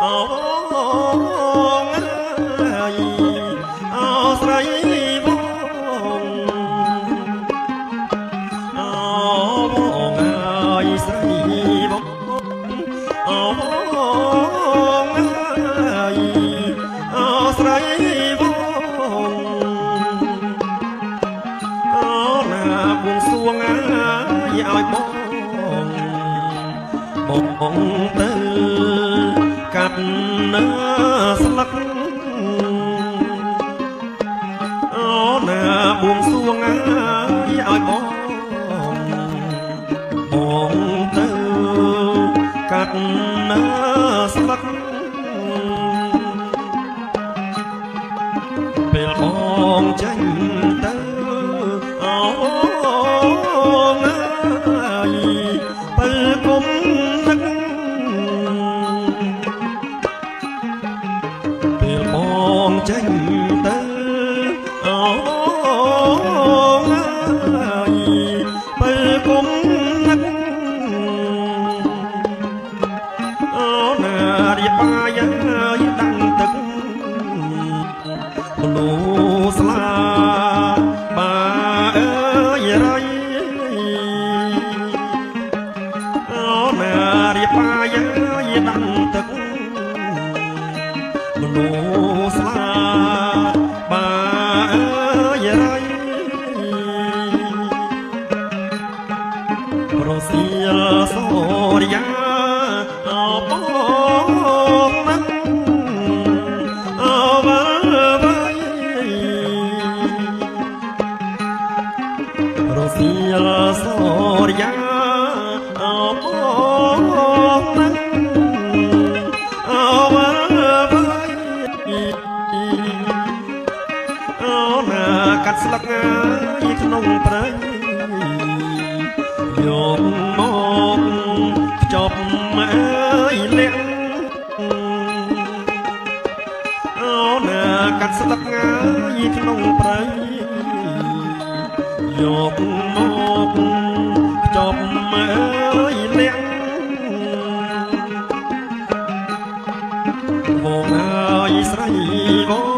ងអស្រីវងអងអើយស្រីវងអងអើយអស្រីវងអណាបួងសួងអើយឲ្យបងទៅកាត់នៅស្លឹកអូណាបួងសួងអើយឲ្យបងទៅកាត់នៅស្លឹកពេលបងចេញទៅអូនអើយពេលគុំនឹកពេលបងចេញទៅអូនអើយពេលគុំនឹកអូណារៀបបាយហើយដាំងទឹកមនុស្សស្លាបាអើយរៃអូណារៀបបាយហើយដាំងទឹកមនុស្សស្លាបាអើយរៃរសៀលសូរិយាអបងមិនអវល់វៃរសៀលសូរិយាអបងមិនអវល់វៃអូណាកាត់ស្លឹកហើយក្នុងព្រៃយកមកខ្ចប់អើយលាក់អូណាកាត់ស្លឹកហើយក្នុងព្រៃយកមកខ្ចប់អើយលាក់វងអើយស្រីវង